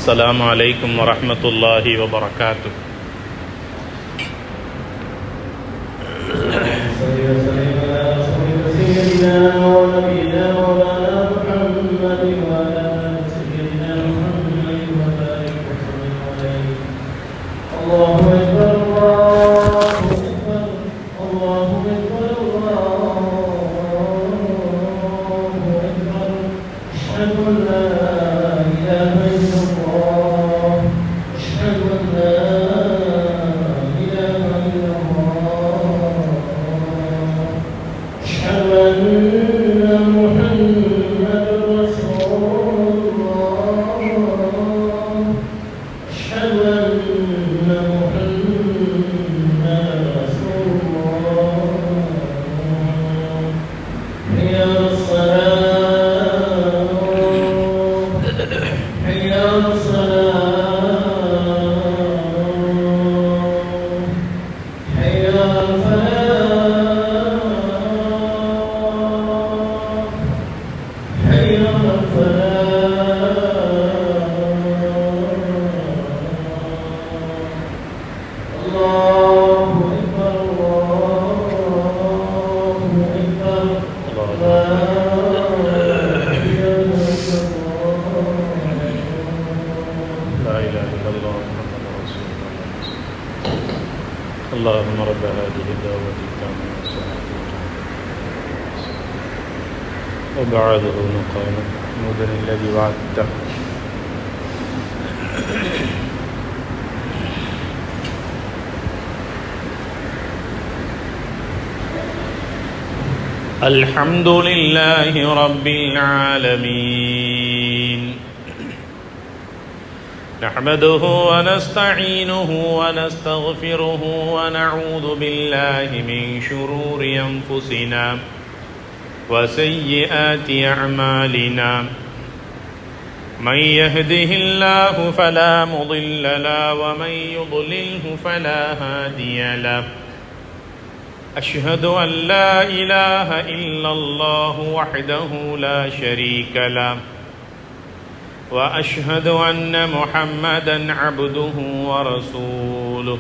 السلام عليكم ورحمة الله وبركاته. اللهم رب هذه الدعوة التامة والصلاة وبعده مقام المدن الذي وعدته. الحمد لله رب العالمين، نحمده ونستعينه ونستغفره ونعوذ بالله من شرور أنفسنا وسيئات أعمالنا، من يهده الله فلا مضل له ومن يضلله فلا هادي له. أشهد أن لا إله إلا الله وحده لا شريك له، وأشهد أن محمدًا عبده ورسوله.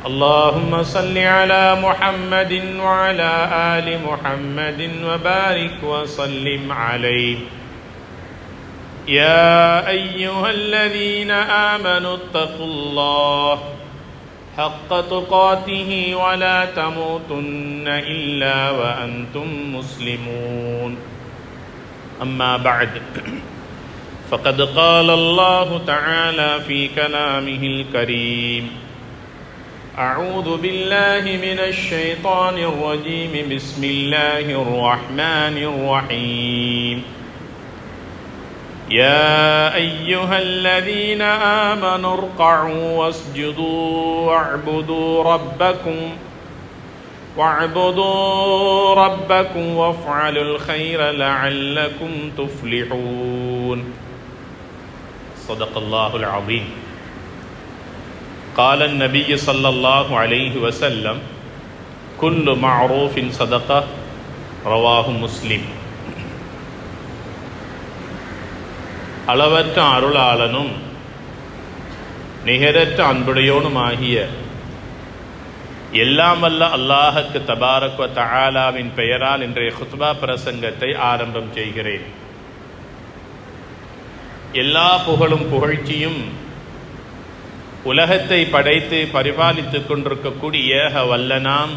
اللهم صل على محمد وعلى آل محمد وبارك وسلم عليه. يا أيها الذين آمنوا اتقوا الله حق تقاته ولا تموتن إلا وأنتم مسلمون. أما بعد، فقد قال الله تعالى في كلامه الكريم: أعوذ بالله من الشيطان الرجيم، بسم الله الرحمن الرحيم. يا أيها الذين آمنوا اركعوا واسجدوا واعبدوا ربكم وافعلوا الخير لعلكم تفلحون. صدق الله العظيم. قال النبي صلى الله عليه وسلم: كل معروف صدقة. رواه مسلم. அளவற்ற அருளாளனும் நிகரற்ற அன்புடையோனுமாகிய எல்லாம் வல்ல அல்லாஹுக்கு தபாரக் வ தஆலாவின் பெயரால் இன்றைய குத்பா பிரசங்கத்தை ஆரம்பம் செய்கிறேன். எல்லா புகழும் புகழ்ச்சியும் உலகத்தை படைத்து பரிபாலித்துக் கொண்டிருக்கக்கூடிய வல்லனாம்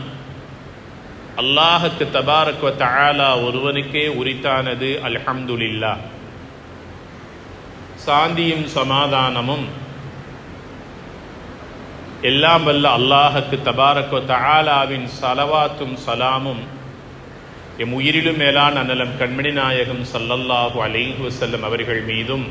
அல்லாஹுக்கு தபாரக் வ தஆலா ஒருவனுக்கே உரித்தானது. அல்ஹம்துலில்லாஹ். சாந்தியும் சமாதானமும் எல்லாம் வல்ல அல்லாஹுக்கு தபாரக் வ தஆலாவின் ஸலவாத்தும் ஸலாமும் எம் உயிரிலும் மேலான அன்னலம் கண்மணி நாயகம் ஸல்லல்லாஹு அலைஹி வஸல்லம் அவர்கள் மீதும்,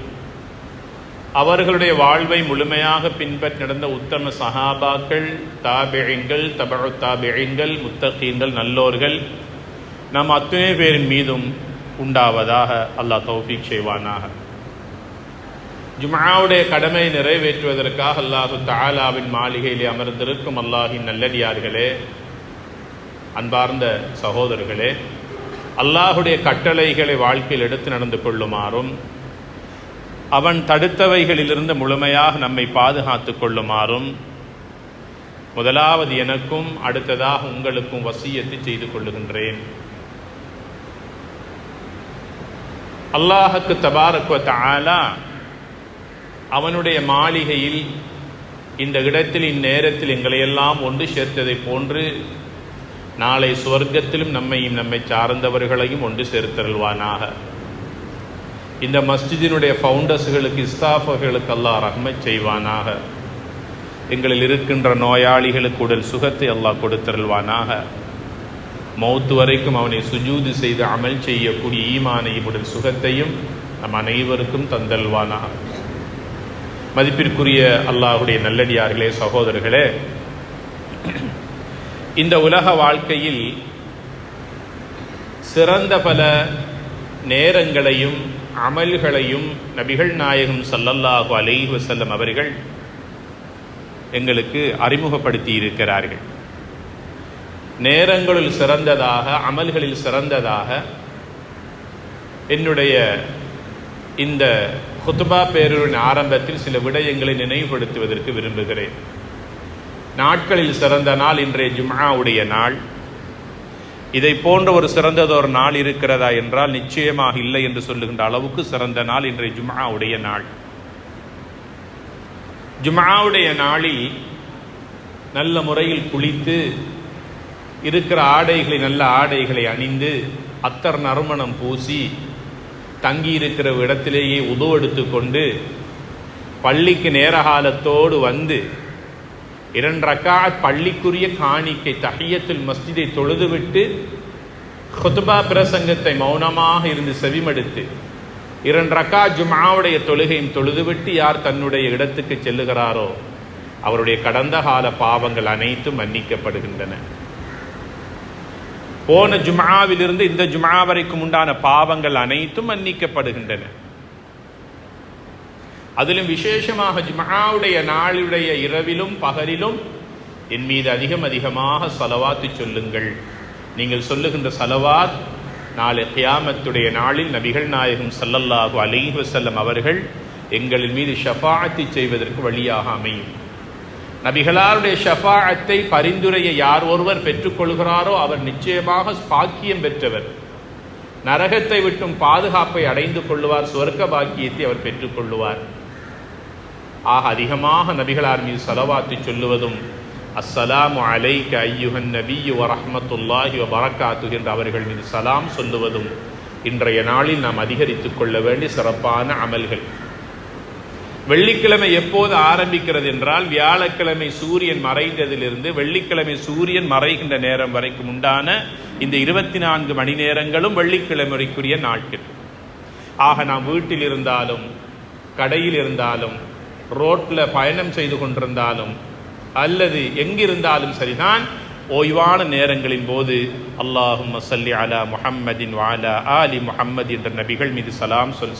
அவர்களுடைய வாழ்வை முழுமையாக பின்பற்றி நடந்த உத்தம சஹாபாக்கள், தாபிஈன்கள், தபஉ தாபிஈன்கள், முத்தகீன்கள், நல்லோர்கள் நம் அத்தனை பேரின் மீதும் உண்டாவதாக. அல்லாஹ் தௌஃபீக் செய்வானாக. ஜும்ஆவுடைய கடமை நிறைவேற்றுவதற்காக அல்லாஹு தஆலாவின் மாளிகையிலே அமர்ந்திருக்கும் அல்லாஹின் நல்லடியார்களே, அன்பார்ந்த சகோதரர்களே, அல்லாஹுடைய கட்டளைகளை வாழ்க்கையில் எடுத்து நடந்து கொள்ளுமாறும், அவன் தடுத்தவைகளிலிருந்து முழுமையாக நம்மை பாதுகாத்து கொள்ளுமாறும் முதலாவது எனக்கும் அடுத்ததாக உங்களுக்கும் வசியத்து செய்து கொள்ளுகின்றேன். அல்லாஹுக்கு தபாரக் வ தஆலா அவனுடைய மாளிகையில் இந்த இடத்தில் இந்நேரத்தில் எங்களையெல்லாம் ஒன்று சேர்த்ததை போன்று நாளை சுவர்க்கத்திலும் நம்மையும் நம்மை சார்ந்தவர்களையும் ஒன்று சேர்த்தருள்வானாக. இந்த மஸ்ஜிதினுடைய ஃபவுண்டர்ஸ்களுக்கு இஸ்தாஃபர்களுக்கு அல்லாஹ் ரஹ்மத் செய்வானாக. எங்களில் இருக்கின்ற நோயாளிகளுக்கு உடல் சுகத்தை அல்லாஹ் கொடுத்தருள்வானாக. மௌத்து வரைக்கும் அவனை சுஜூது செய்து அமல் செய்யக்கூடிய ஈமானையும் உடல் சுகத்தையும் நம் அனைவருக்கும் தந்தல்வானாக. மதிப்பிற்குரிய அல்லாஹுடைய நல்லடியார்களே, சகோதரர்களே, இந்த உலக வாழ்க்கையில் சிறந்த பல நேரங்களையும் அமல்களையும் நபிகள் நாயகம் ஸல்லல்லாஹு அலைஹி வஸல்லம் அவர்கள் எங்களுக்கு அறிமுகப்படுத்தி இருக்கிறார்கள். நேரங்களில் சிறந்ததாக, அமல்களில் சிறந்ததாக என்னுடைய இந்த குத்பா பேருரின் ஆரம்பத்தில் சில விடயங்களை நினைவுபடுத்துவதற்கு விரும்புகிறேன். நாட்களில் சிறந்த நாள் இன்றைய ஜும்ஆவுடைய நாள். இதை போன்ற ஒரு சிறந்ததொரு நாள் இருக்கிறதா என்றால் நிச்சயமாக இல்லை என்று சொல்லுகின்ற அளவுக்கு சிறந்த நாள் இன்றைய ஜும்ஆவுடைய நாள். ஜும்ஆவுடைய நாளில் நல்ல முறையில் குளித்து இருக்கிற ஆடைகளை, நல்ல ஆடைகளை அணிந்து அத்தர் நறுமணம் பூசி தங்கி இருக்கிற இடத்திலேயே உது எடுத்து கொண்டு பள்ளிக்கு நேரகாலத்தோடு வந்து 2 ரக்காத் பள்ளிக்குரிய காணிக்கை தஹியத்துல் மஸ்ஜிதை தொழுதுவிட்டு குத்பா பிரசங்கத்தை மௌனமாக இருந்து செவிமடுத்து 2 ரக்காத் ஜும்ஆவுடைய தொழுகையும் தொழுதுவிட்டு யார் தன்னுடைய இடத்துக்கு செல்லுகிறாரோ அவருடைய கடந்த கால பாவங்கள் அனைத்தும் மன்னிக்கப்படுகின்றன. போன ஜும்ஆவிலிருந்து இந்த ஜும்ஆ வரைக்கும் உண்டான பாவங்கள் அனைத்தும் மன்னிக்கப்படுகின்றன. அதிலும் விசேஷமாக ஜும்ஆவுடைய நாளுடைய இரவிலும் பகலிலும் என் மீது அதிகமாக ஸலவாத்து சொல்லுங்கள். நீங்கள் சொல்லுகின்ற ஸலவாத் நாளை கியாமத்துடைய நாளில் நபிகள் நாயகம் ஸல்லல்லாஹு அலைஹி வஸல்லம் அவர்கள் எங்களின் மீது ஷஃபாஅத்தை செய்வதற்கு வழியாக அமையும். நபிகளாருடைய ஷஃபாஅத்தை, பரிந்துரையை யார் ஒருவர் பெற்றுக்கொள்கிறாரோ அவர் நிச்சயமாக பாக்கியம் பெற்றவர். நரகத்தை விட்டும் பாதுகாப்பை அடைந்து கொள்ளுவார், சொர்க்க பாக்கியத்தை அவர் பெற்றுக்கொள்ளுவார். ஆக அதிகமாக நபிகளார் மீது ஸலவாத்து சொல்லுவதும் அஸ்ஸலாமு அலைக்க ஐயுஹன் நபிய்யு வ ரஹ்மத்துல்லாஹி வ பரக்காத்துஹு என்ற அவர்கள் மீது சலாம் சொல்லுவதும் இன்றைய நாளில் நாம் அதிகரித்துக் கொள்ள வேண்டிய சிறப்பான அமல்கள். வெள்ளிக்கிழமை எப்போது ஆரம்பிக்கிறது என்றால் வியாழக்கிழமை சூரியன் மறைந்ததிலிருந்து வெள்ளிக்கிழமை சூரியன் மறைகின்ற நேரம் வரைக்கும் உண்டான இந்த 24 மணி நேரங்களும் வெள்ளிக்கிழமைக்குரிய நாட்கள். ஆக நாம் வீட்டில் இருந்தாலும், கடையில் இருந்தாலும், ரோட்ல பயணம் செய்து கொண்டிருந்தாலும் அல்லது எங்கிருந்தாலும் சரிதான், ஓய்வான நேரங்களின் போது அல்லாஹும்ம ஸல்லி அலா முஹம்மதின் வ அலா ஆலி முஹம்மது என்ற நபிகள் மீது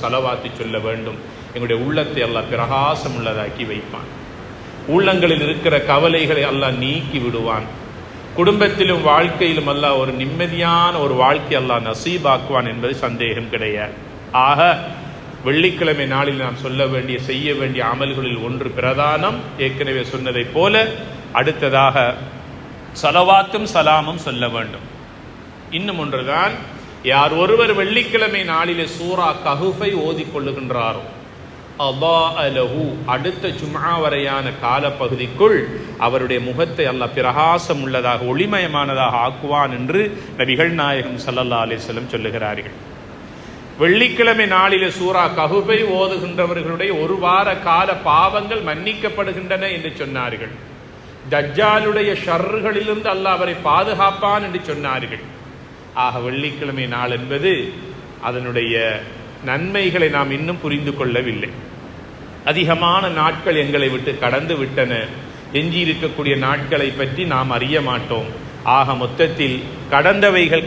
ஸலவாத்து சொல்ல வேண்டும். எங்களுடைய உள்ளத்தை அல்லாஹ் பிரகாசம் உள்ளதாக்கி வைப்பான். உள்ளங்களில் இருக்கிற கவலைகளை அல்லாஹ் நீக்கி விடுவான். குடும்பத்திலும் வாழ்க்கையிலும் அல்லாஹ் ஒரு நிம்மதியான ஒரு வாழ்க்கை அல்லாஹ் நசீபாக்குவான் என்பது சந்தேகம் கிடையாது. ஆக வெள்ளிக்கிழமை நாளில் நாம் சொல்ல வேண்டிய, செய்ய வேண்டிய அமல்களில் ஒன்று பிரதானம். ஏற்கனவே சொன்னதை போல அடுத்ததாக ஸலவாத்தும் சலாமும் சொல்ல வேண்டும். இன்னும் ஒன்றுதான், யார் ஒருவர் வெள்ளிக்கிழமை நாளிலே சூரா கஹ்ஃபை ஓதிக்கொள்ளுகின்றாரோ அலஹு அடுத்த ஜும்ஆ வரையான காலப்பகுதிக்குள் அவருடைய முகத்தை அல்லாஹ் பிரகாசம் உள்ளதாக, ஒளிமயமானதாக ஆக்குவான் என்று நபிகள் நாயகம் ஸல்லல்லாஹு அலைஹி வஸல்லம் சொல்லுகிறார்கள். வெள்ளிக்கிழமை நாளிலே சூரா கஹ்ஃபை ஓதுகின்றவர்களுடைய 1 வார கால பாவங்கள் மன்னிக்கப்படுகின்றன என்று சொன்னார்கள். தஜ்ஜாலுடைய ஷர்களிலிருந்து அல்லாஹ் அவரை பாதுகாப்பான் என்று சொன்னார்கள். ஆக வெள்ளிக்கிழமை நாள் என்பது அதனுடைய நன்மைகளை நாம் இன்னும் புரிந்து கொள்ளவில்லை. அதிகமான நாட்கள் எங்களை விட்டு கடந்து விட்டன. எஞ்சி இருக்கக்கூடிய நாட்களை பற்றி நாம் அறிய மாட்டோம். ஆக மொத்தத்தில்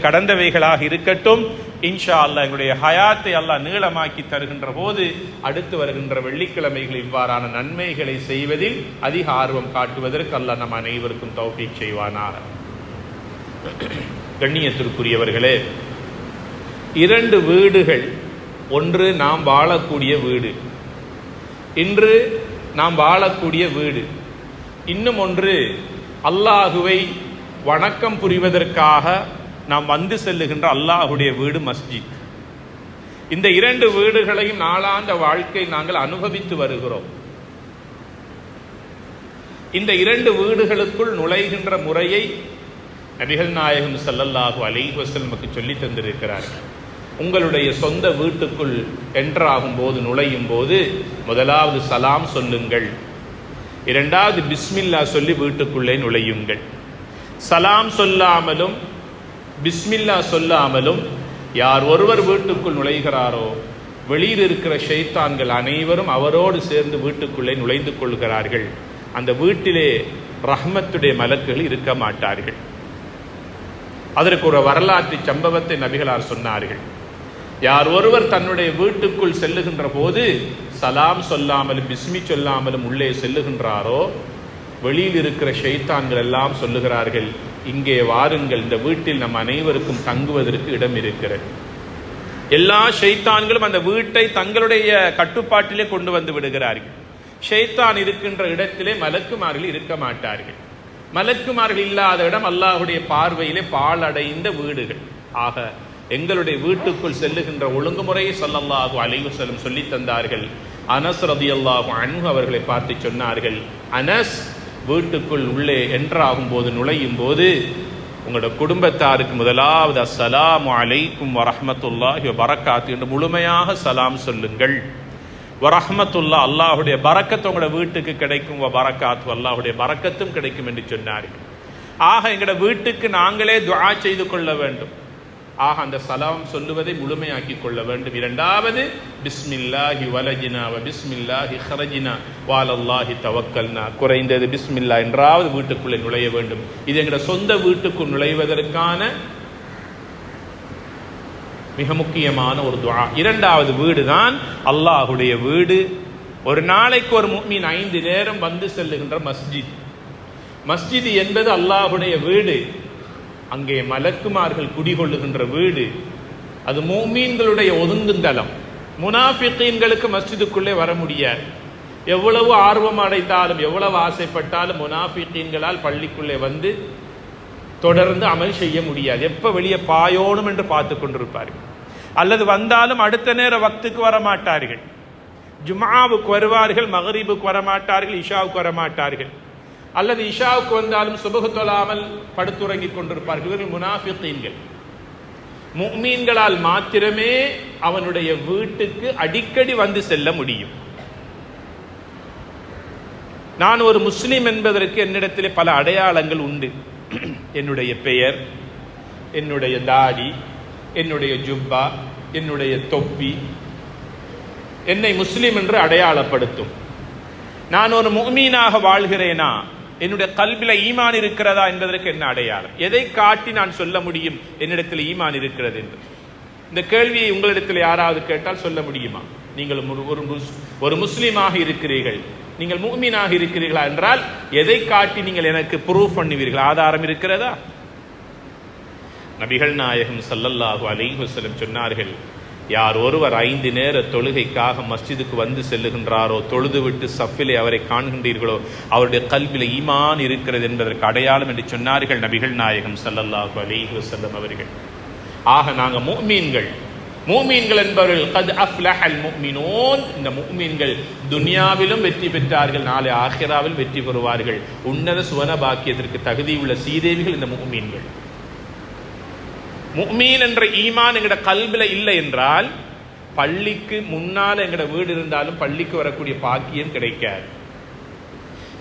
கடந்தவைகளாக இருக்கட்டும். இன்ஷா அல்லாஹ் எங்களுடைய ஹயாத்தை அல்லாஹ் நீளமாக்கி தருகின்ற போது அடுத்து வருகின்ற வெள்ளிக்கிழமைகள் இவ்வாறான நன்மைகளை செய்வதில் அதிக ஆர்வம் காட்டுவதற்கு அல்லாஹ் நம் அனைவருக்கும் தௌஃபீக் செய்வானாக. கண்ணியத்திற்குரியவர்களே, 2 வீடுகள், ஒன்று நாம் வாழக்கூடிய வீடு, இன்று நாம் வாழக்கூடிய வீடு. இன்னும் ஒன்று, அல்லாஹுவை வணக்கம் புரிவதற்காக நாம் வந்து செல்லுகின்ற அல்லாஹுடைய வீடு மஸ்ஜித். இந்த இரண்டு வீடுகளையும் நாளாந்த வாழ்க்கை நாங்கள் அனுபவித்து வருகிறோம். இந்த இரண்டு வீடுகளுக்குள் நுழைகின்ற முறையை நபிகள் நாயகம் ஸல்லல்லாஹு அலைஹி வஸல்லம் சொல்லி தந்திருக்கிறார்கள். உங்களுடைய சொந்த வீட்டுக்குள் என்ட்ராகும் போது, நுழையும் போது முதலாவது சலாம் சொல்லுங்கள், இரண்டாவது பிஸ்மில்லா சொல்லி வீட்டுக்குள்ளே நுழையுங்கள். சலாம் சொல்லாமலும் பிஸ்மில்லா சொல்லாமலும் யார் ஒருவர் வீட்டுக்குள் நுழைகிறாரோ வெளியில் இருக்கிற ஷைத்தான்கள் அனைவரும் அவரோடு சேர்ந்து வீட்டுக்குள்ளே நுழைந்து கொள்கிறார்கள். அந்த வீட்டிலே ரஹ்மத்துடைய மலக்குகள் இருக்க மாட்டார்கள். அதற்கு ஒரு வரலாற்று சம்பவத்தை நபிகளார் சொன்னார்கள். யார் ஒருவர் தன்னுடைய வீட்டுக்குள் செல்லுகின்ற போது சலாம் சொல்லாமலும் பிஸ்மி சொல்லாமலும் உள்ளே செல்லுகின்றாரோ வெளியில் இருக்கிற ஷைத்தான்கள் எல்லாம் சொல்லுகிறார்கள், இங்கே வாருங்கள், இந்த வீட்டில் நம் அனைவருக்கும் தங்குவதற்கு இடம் இருக்கிறது. எல்லா ஷைத்தான்களும் அந்த வீட்டை தங்களுடைய கட்டுப்பாட்டிலே கொண்டு வந்து விடுகிறார்கள். ஷைத்தான் இருக்கின்ற இடத்திலே மலக்குமார்கள் இருக்க மாட்டார்கள். மலக்குமார்கள் இல்லாத இடம் அல்லாஹுடைய பார்வையிலே பாழடைந்த வீடுகள். ஆக எங்களுடைய வீட்டுக்குள் செல்லுகின்ற ஒழுங்குமுறையை ஸல்லல்லாஹு அலைஹி வஸல்லம் சொல்லி தந்தார்கள். அனஸ் ரலியல்லாஹு அன்ஹு அவர்களை பார்த்து சொன்னார்கள், அனஸ், வீட்டுக்குள் உள்ளே என்ட்ராகும் போது, நுழையும் போது உங்களோட குடும்பத்தாருக்கு முதலாவது அஸ்ஸலாமு அலைக்கும் வரஹ்மத்துல்லாஹி வபரகாத்து என்று முழுமையாக சலாம் சொல்லுங்கள். வரஹ்மத்துல்லா, அல்லாஹுடைய பரக்கத்து உங்களோட வீட்டுக்கு கிடைக்கும். வபரகாத்து, அல்லாஹுடைய பரக்கத்தும் கிடைக்கும் என்று சொன்னார்கள். ஆக எங்களோட வீட்டுக்கு நாங்களே துஆ செய்து கொள்ள வேண்டும். ஆக அந்த சலாம் சொல்லுவதை முழுமையாக்கி கொள்ள வேண்டும். இரண்டாவது, பிஸ்மில்லாஹி வலஜினா வ பிஸ்மில்லாஹி ஹரஜினா வஅலல்லாஹி தவக்கல்னா, குறைந்தது பிஸ்மில்லா என்றாவது வீட்டுக்குள்ளே நுழைய வேண்டும். இது எங்களோட சொந்த வீட்டுக்குள் நுழைவதற்கான மிக முக்கியமான ஒரு துஆ. இரண்டாவது வீடு தான் அல்லாஹுடைய வீடு. ஒரு நாளைக்கு ஒரு முஃமின் 5 நேரம் வந்து செல்லுகின்ற மஸ்ஜித். மஸ்ஜித் என்பது அல்லாஹுடைய வீடு. அங்கே மலக்குமார்கள் குடிகொள்ளுகின்ற வீடு. அது முஃமின்களுடைய ஒதுங்குந்தலம். முனாஃபிகீன்களுக்கு மஸ்ஜிதுக்குள்ளே வர முடியாது. எவ்வளவு ஆர்வம் அடைந்தாலும், எவ்வளவு ஆசைப்பட்டாலும் முனாஃபிகீன்களால் பள்ளிக்குள்ளே வந்து தொடர்ந்து அமல் செய்ய முடியாது. எப்ப வெளியே பாயோணும் என்று பார்த்து கொண்டிருப்பார்கள். அல்லது வந்தாலும் அடுத்த நேர வக்துக்கு வரமாட்டார்கள். ஜும்ஆவுக்கு வருவார்கள், மக்ரிபுக்கு வரமாட்டார்கள், இஷாவுக்கு வரமாட்டார்கள். அல்லது இஷாவுக்கு வந்தாலும் சுபஹ் தொழாமல் படுத்துறங்கிக் கொண்டிருப்பார்கள். இவர்கள் முனாஃபிகீன்கள். முஃமின்களால் மாத்திரமே அவனுடைய வீட்டுக்கு அடிக்கடி வந்து செல்ல முடியும். நான் ஒரு முஸ்லிம் என்பதற்கு என்னிடத்திலே பல அடையாளங்கள் உண்டு. என்னுடைய பெயர், என்னுடைய தாடி, என்னுடைய ஜுப்பா, என்னுடைய தொப்பி என்னை முஸ்லிம் என்று அடையாளப்படுத்தும். நான் ஒரு முஃமினாக வாழ்கிறேனா, என்னுடைய கல்வில ஈமான் இருக்கிறதா என்பதற்கு என்ன அடையாளம்? எதை காட்டி நான் சொல்ல முடியும் என்னிடத்தில் ஈமான் இருக்கிறது என்று? இந்த கேள்வியை உங்களிடத்தில் யாராவது கேட்டால் சொல்ல முடியுமா? நீங்கள் ஒரு முஸ்லீமாக இருக்கிறீர்கள், நீங்கள் முஃமினாக இருக்கிறீர்களா என்றால் எதை காட்டி நீங்கள் எனக்கு ப்ரூஃப் பண்ணுவீர்கள்? ஆதாரம் இருக்கிறதா? நபிகள் நாயகம் ஸல்லல்லாஹு அலைஹி வஸல்லம் சொன்னார்கள், யார் ஒருவர் 5 நேர தொழுகைக்காக மஸ்ஜிதுக்கு வந்து செல்லுகின்றாரோ, தொழுது விட்டு சஃபிலே அவரை காண்கின்றீர்களோ, அவருடைய கல்வில ஈமான் இருக்கிறது என்பதற்கு அடையாளம் என்று சொன்னார்கள் நபிகள் நாயகம் ஸல்லல்லாஹு அலைஹி வஸல்லம் அவர்கள். ஆக நாங்க முஃமின்கள். முஃமின்கள் என்பவர்கள் கத் அஃப்லஹல் முஃமினூன், இந்த முஃமின்கள் துனியாவிலும் வெற்றி பெற்றார்கள், நாளை ஆகிராவில் வெற்றி பெறுவார்கள். உன்னத சுவன பாக்கியத்திற்கு தகுதியுள்ள சீதேவிகள் இந்த முஃமின்கள். முஃமின் என்ற ஈமான் எங்கட கல்வில இல்லை என்றால் பள்ளிக்கு முன்னால எங்கட வீடு இருந்தாலும் பள்ளிக்கு வரக்கூடிய பாக்கியம் கிடைக்காது.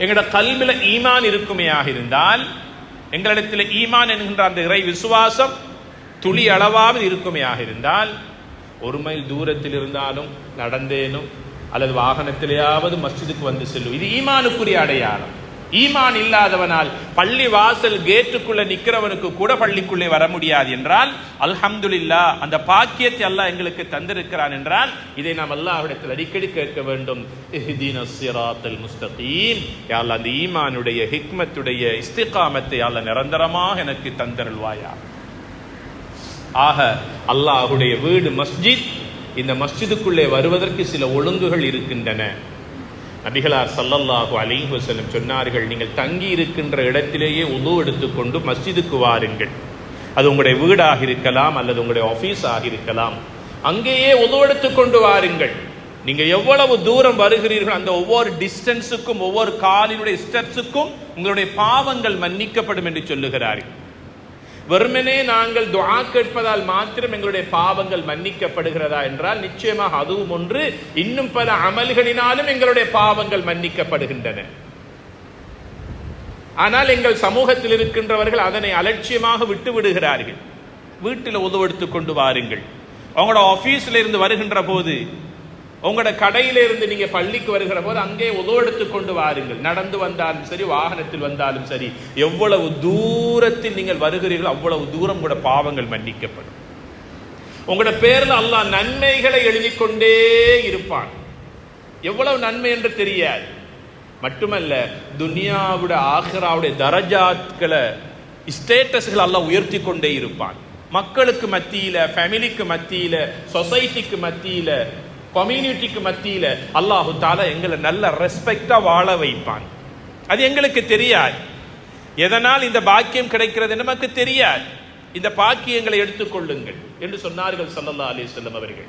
எங்கட கல்வில ஈமான் இருக்குமையாக இருந்தால், எங்களிடத்தில் ஈமான் என்கின்ற அந்த இறை விசுவாசம் துளி அளவாவது இருக்குமையாக இருந்தால், 1 மைல் தூரத்தில் இருந்தாலும் நடந்தேனும் அல்லது வாகனத்திலேயாவது மஸ்ஜிதுக்கு வந்து செல்லும். இது ஈமானுக்குரிய அடையாளம். ஈமான் இல்லாதவனால் பள்ளி வாசல் கேட்டுக்குள்ள நிக்கிறவனுக்கு கூட பள்ளிக்குள்ளே வர முடியாது என்றால், அல்ஹம்துலில்லாஹ், அந்த பாக்கியத்தை அல்லாஹ் எங்களுக்கு தந்திருக்கிறான் என்றால் இதை நாம் அல்லாஹ்விடத்தில் அடிக்கடி கேட்க வேண்டும். இஹ்தினஸ் ஸிராத்தல் முஸ்தகீம், யா அல்லாஹ் அந்த ஈமானுடைய ஹிக்மத்துடைய இஸ்திகாமத்தை அல்லாஹ் நிரந்தரமாக எனக்கு தந்தருள்வாயா. ஆக அல்லாஹ்வுடைய வீடு மஸ்ஜித். இந்த மஸ்ஜிதுக்குள்ளே வருவதற்கு சில ஒழுங்குகள் இருக்கின்றன. நபிகளார் ஸல்லல்லாஹு அலைஹி வஸல்லம் சொன்னார்கள், நீங்கள் தங்கி இருக்கின்ற இடத்திலேயே உது எடுத்துக்கொண்டு மஸ்ஜிதுக்கு வாருங்கள். அது உங்களுடைய வீடாக இருக்கலாம் அல்லது உங்களுடைய ஆபீஸாக இருக்கலாம். அங்கேயே உது எடுத்துக்கொண்டு வாருங்கள். நீங்க எவ்வளவு தூரம் வருகிறீர்கள் அந்த ஒவ்வொரு டிஸ்டன்ஸுக்கும் ஒவ்வொரு காலினுடைய ஸ்டெப்ஸுக்கும் உங்களுடைய பாவங்கள் மன்னிக்கப்படும் என்று சொல்லுகிறார்கள். வெறுமனே நாங்கள் துஆ கேட்பதால் மாத்திரம் எங்களுடைய பாவங்கள் மன்னிக்கப்படுகிறதா என்றால் நிச்சயமாக அதுவும் ஒன்று. இன்னும் பல அமல்களினாலும் எங்களுடைய பாவங்கள் மன்னிக்கப்படுகின்றன. ஆனால் எங்கள் சமூகத்தில் இருக்கின்றவர்கள் அதனை அலட்சியமாக விட்டு விடுகிறார்கள். வீட்டில் உதவு எடுத்துக் கொண்டு வாருங்கள். அவங்களோட ஆபீஸ்ல இருந்து வருகின்ற போது, உங்களோட கடையில இருந்து நீங்க பள்ளிக்கு வருகிற போது அங்கே உதவு எடுத்துக் கொண்டு வாருங்கள். நடந்து வந்தாலும் சரி, வாகனத்தில் வந்தாலும் சரி, எவ்வளவு தூரத்தில் நீங்கள் வருகிறீர்கள் அவ்வளவு தூரம் கூட பாவங்கள் மன்னிக்கப்படும். உங்களோட பேர்ல அல்லாஹ் நன்மைகளை எழுதி கொண்டே இருப்பான். எவ்வளவு நன்மை என்று தெரியாது. மட்டுமல்ல, துனியாவுடைய ஆகிராவுடைய தரஜாத்களை ஸ்டேட்டஸ்கள் அல்லாஹ் உயர்த்தி கொண்டே இருப்பான். மக்களுக்கு மத்தியில, ஃபேமிலிக்கு மத்தியில, சொசைட்டிக்கு மத்தியில, கம்யூனிட்டிக்கு மத்தியில அல்லாஹு தஆலா எங்களை நல்ல ரெஸ்பெக்டா வாழ வைப்பான். அது எங்களுக்கு தெரியாது. எதனால் இந்த பாக்கியம் கிடைக்கிறது நமக்கு தெரியாது. இந்த பாக்கியங்களை எடுத்துக்கொள்ளுங்கள் என்று சொன்னார்கள் ஸல்லல்லாஹு அலைஹி வஸல்லம் அவர்கள்.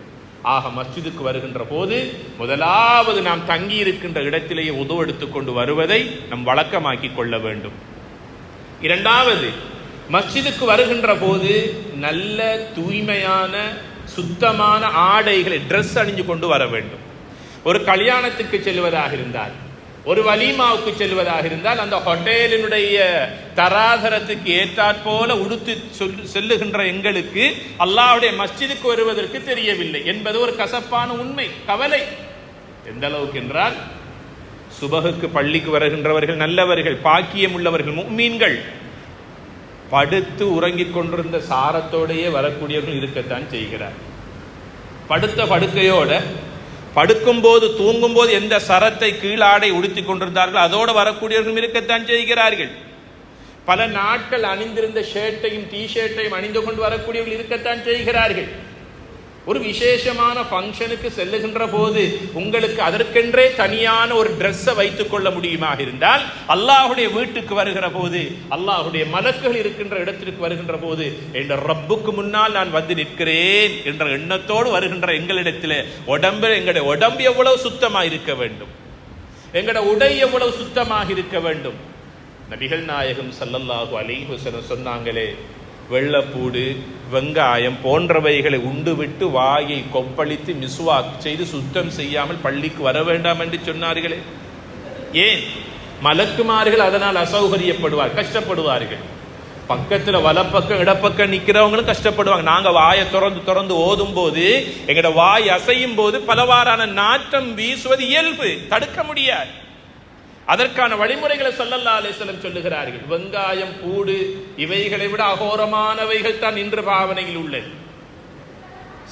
ஆக மஸ்ஜிதுக்கு வருகின்ற போது முதலாவது நாம் தங்கி இருக்கின்ற இடத்திலேயே உது எடுத்துக்கொண்டு வருவதை நம் வழக்கமாக்கி கொள்ள வேண்டும். இரண்டாவது, மஸ்ஜிதுக்கு வருகின்ற போது நல்ல தூய்மையான சுத்தமான ஆடைகளை ட்ரெஸ் அணிஞ்சு கொண்டு வர வேண்டும். ஒரு கல்யாணத்துக்கு செல்வதாக இருந்தால், ஒரு வலீமாவுக்கு செல்வதாக இருந்தால், அந்த ஹோட்டலினுடைய தராதரத்துக்கு ஏற்றாற் போல உடுத்து செல்லுகின்ற எங்களுக்கு அல்லாஹ்வுடைய மஸ்ஜிதுக்கு வருவதற்கு தெரியவில்லை என்பது ஒரு கசப்பான உண்மை, கவலை. எந்த அளவுக்கு என்றால், சுபகுக்கு பள்ளிக்கு வருகின்றவர்கள் நல்லவர்கள், பாக்கியம் உள்ளவர்கள், முஃமின்கள், படுத்து உறங்கிக் கொண்டிருந்த சாரத்தோடையே வரக்கூடியவர்கள் இருக்கத்தான் செய்கிறார். படுத்த படுக்கையோட, படுக்கும் போது தூங்கும் போது எந்த சரத்தை கீழாடை உடுத்தி கொண்டிருந்தார்கள் அதோடு வரக்கூடியவர்களும் இருக்கத்தான் செய்கிறார்கள். பல நாட்கள் அணிந்திருந்த ஷர்ட்டையும் டிஷர்ட்டையும் அணிந்து கொண்டு வரக்கூடியவர்கள் இருக்கத்தான் செய்கிறார்கள். ஒரு விசேஷமான ஃபங்க்ஷனுக்கு செல்லுகின்ற போது உங்களுக்கு அதற்கென்றே தனியான ஒரு ட்ரெஸ்ஸை வைத்துக் கொள்ள முடியுமாக இருந்தால், அல்லாஹுடைய வீட்டுக்கு வருகிற போது, அல்லாஹுடைய மலக்குகள் இருக்கின்ற இடத்திற்கு வருகின்ற போது, என்ற ரப்புக்கு முன்னால் நான் வந்து நிற்கிறேன் என்ற எண்ணத்தோடு வருகின்ற எங்களிடத்தில் எங்களுடைய உடம்பு எவ்வளவு சுத்தமாக இருக்க வேண்டும், எங்களுடைய உடை எவ்வளவு சுத்தமாக இருக்க வேண்டும். நபிகள் நாயகம் ஸல்லல்லாஹு அலைஹி வஸல்லம் சொன்னாங்களே, வெள்ளப்பூடு, வெங்காயம் போன்றவைகளை உண்டு விட்டு வாயை கொப்பளித்து மிஸ்வாக் செய்து சுத்தம் செய்யாமல் பள்ளிக்கு வர வேண்டாம் என்று சொன்னார்களே. ஏன்? மலக்குமார்கள் அதனால் அசௌகரியப்படுவார், கஷ்டப்படுவார்கள். பக்கத்துல வலப்பக்கம் இடப்பக்கம் நிக்கிறவங்களும் கஷ்டப்படுவாங்க. நாங்க வாயை திறந்து ஓதும் போது, எங்கட வாய் அசையும் போது பலவாறான நாற்றம் வீசுவது இயல்பு, தடுக்க முடியாது. அதற்கான வழிமுறைகளை ஸல்லல்லாஹு அலைஹி வஸல்லம் சொல்லுகிறார்கள். வெங்காயம், பூடு இவைகளை விட அகோரமானவைகள் தான் இன்று பாவனையில் உள்ளது.